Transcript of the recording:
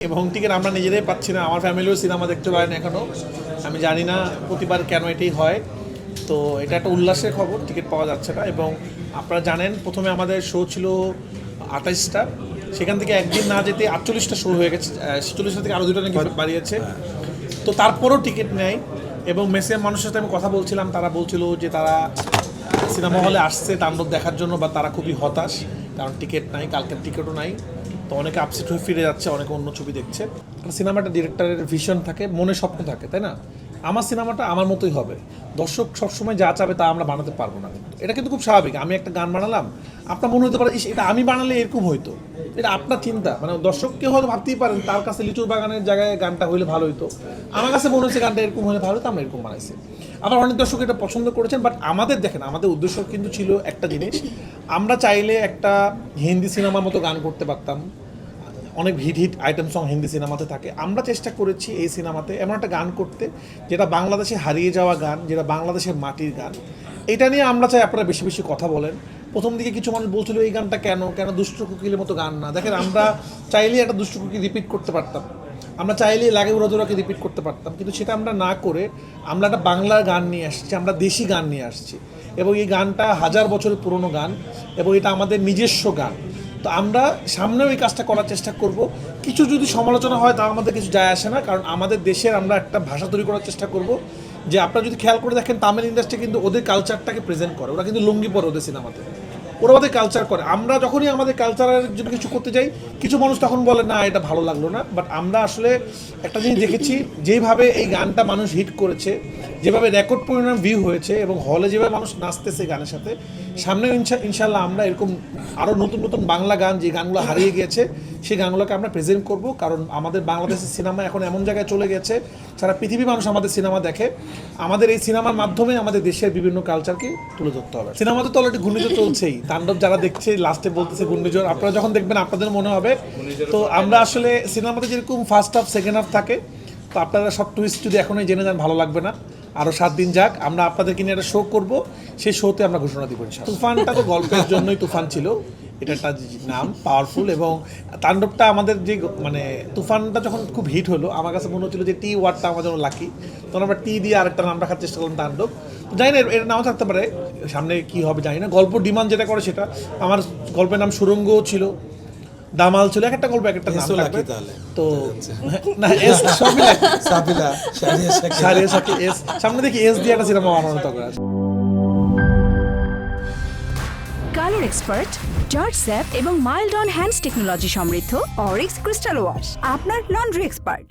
এবং টিকিট আমরা নিজেরাই পাচ্ছি না, আমার ফ্যামিলিও সিনেমা দেখতে পারেন এখনও। আমি জানি না প্রতিবার কেন এটাই হয়। তো এটা একটা উল্লাসের খবর, টিকিট পাওয়া যাচ্ছে না। এবং আপনারা জানেন প্রথমে আমাদের শো ছিল 28টা, সেখান থেকে একদিন না যেতে 48টা শো হয়ে গেছে, 46টা থেকে আরও 2টা নাকি বাড়িয়েছে। তো তারপরও টিকিট নেই। এবং ম্যাক্সিমাম মানুষের সাথে আমি কথা বলছিলাম, তারা বলছিল যে তারা সিনেমা হলে আসছে তাণ্ডব দেখার জন্য, বা তারা খুবই হতাশ কারণ টিকিট নাই, কালকের টিকিটও নাই। তো অনেকে আপসেট হয়ে ফিরে যাচ্ছে, অনেকে অন্য ছবি দেখছে। সিনেমাটা ডিরেক্টরের ভিশন থাকে, মনে স্বপ্ন থাকে, তাই না? আমার সিনেমাটা আমার মতোই হবে, দর্শক সবসময় যা চাবে তা আমরা বানাতে পারবো না। এটা কিন্তু খুব স্বাভাবিক। আমি একটা গান বানালাম, আপনার মনে হতে পারে এটা আমি বানালে এরকম হইতো, এটা আপনার চিন্তা। মানে দর্শককে হয়তো ভাবতেই পারেন তার কাছে লিচুর বাগানের জায়গায় গানটা হইলে ভালো হইতো, আমার কাছে মনে হচ্ছে গানটা এরকম হলে ভালো হতো, আমরা এরকম বানাইছি। আবার অনেক দর্শক এটা পছন্দ করেছেন। বাট আমাদের দেখেন, আমাদের উদ্দেশ্য কিন্তু ছিল একটা জিনিস, আমরা চাইলে একটা হিন্দি সিনেমার মতো গান করতে পারতাম। অনেক হিট আইটেম সং হিন্দি সিনেমাতে থাকে। আমরা চেষ্টা করেছি এই সিনেমাতে এমন একটা গান করতে যেটা বাংলাদেশে হারিয়ে যাওয়া গান, যেটা বাংলাদেশের মাটির গান। এটা নিয়ে আমরা চাই আপনারা বেশি বেশি কথা বলেন। প্রথম দিকে কিছু মানুষ বলছিল এই গানটা কেন দুষ্টু কোকিলের মতো গান না। দেখেন, আমরা চাইলেই একটা দুষ্টু কোকিল রিপিট করতে পারতাম, আমরা চাইলেই লাগে উড়াদুরাকে রিপিট করতে পারতাম, কিন্তু সেটা আমরা না করে আমরা একটা বাংলার গান নিয়ে আসছি, আমরা দেশি গান নিয়ে আসছি। এবং এই গানটা 1000 বছরের পুরনো গান, এবং এটা আমাদের নিজস্ব গান। তো আমরা সামনেও এই কাজটা করার চেষ্টা করব। কিছু যদি সমালোচনা হয় তা আমাদের কিছু যায় আসে না, কারণ আমাদের দেশের আমরা একটা ভাষা তৈরি করার চেষ্টা করব। যে আপনারা যদি খেয়াল করে দেখেন, তামিল ইন্ডাস্ট্রি কিন্তু ওদের কালচারটাকে প্রেজেন্ট করে, ওরা কিন্তু লুঙ্গি পরে ওদের সিনেমাতে, ওরা ওদের কালচার করে। আমরা যখনই আমাদের কালচারের জন্য কিছু করতে যাই, কিছু মানুষ তখন বলে না এটা ভালো লাগলো না। বাট আমরা আসলে একটা জিনিস দেখেছি, যেভাবে এই গানটা মানুষ হিট করেছে, যেভাবে রেকর্ড পরিমাণ ভিউ হয়েছে, এবং হলে যেভাবে মানুষ নাচতেছে গানের সাথে, সামনে ইনশাল্লাহ আমরা এরকম আরও নতুন নতুন বাংলা গান, যে গানগুলো হারিয়ে গিয়েছে সেই গানগুলোকে আমরা প্রেজেন্ট করব। কারণ আমাদের বাংলাদেশের সিনেমা এখন এমন জায়গায় চলে গেছে, সারা পৃথিবী মানুষ আমাদের সিনেমা দেখে। আমাদের এই সিনেমার মাধ্যমে আমাদের দেশের বিভিন্ন কালচারকে তুলে ধরতে হবে। সিনেমাতে তো অলরেডি ঘূর্ণিঝড় চলছেই, তাণ্ডব যারা দেখছে লাস্টে বলতেছে ঘূর্ণিঝড়, আপনারা যখন দেখবেন আপনাদের মনে হবে। তো আমরা আসলে সিনেমাতে যেরকম ফার্স্ট হাফ সেকেন্ড হাফ থাকে, তো আপনারা সব টুইস্ট যদি এখনই জেনে যান ভালো লাগবে না। আরও 7 দিন যাক, আমরা আপনাদেরকে নিয়ে একটা শো করবো, সেই শোতে আমরা ঘোষণা দিব। তুফানটা তো গল্পের জন্যই তুফান ছিল, এটা একটা নাম পাওয়ারফুল। এবং তাণ্ডবটা আমাদের যে মানে তুফানটা যখন খুব হিট হলো, আমার কাছে মনে হচ্ছিল যে টি ওয়ার্ডটা আমার জন্য লাকি, তখন আমরা টি দিয়ে আরেকটা নাম রাখার চেষ্টা করলাম, তাণ্ডব। জানি না এর নাও থাকতে পারে, সামনে কি হবে জানি না। গল্প ডিমান্ড যেটা করে সেটা, আমার গল্পের নাম সুরঙ্গও ছিল, দামাল ছিল, একটা গল্প একটা নাম থাকবে। তো না, এস সবই সাবিলা সারিয়া সাকি এস, সামনে দেখি এস দিয়ে একটা সিনেমা বানানো তখন। কালার এক্সপার্ট, জর্জ স্যাপ এবং মাইল্ড অন হ্যান্ডস টেকনোলজি সমৃদ্ধ অরিক্স ক্রিস্টাল ওয়াশ আপনার লন্ড্রি এক্সপার্ট।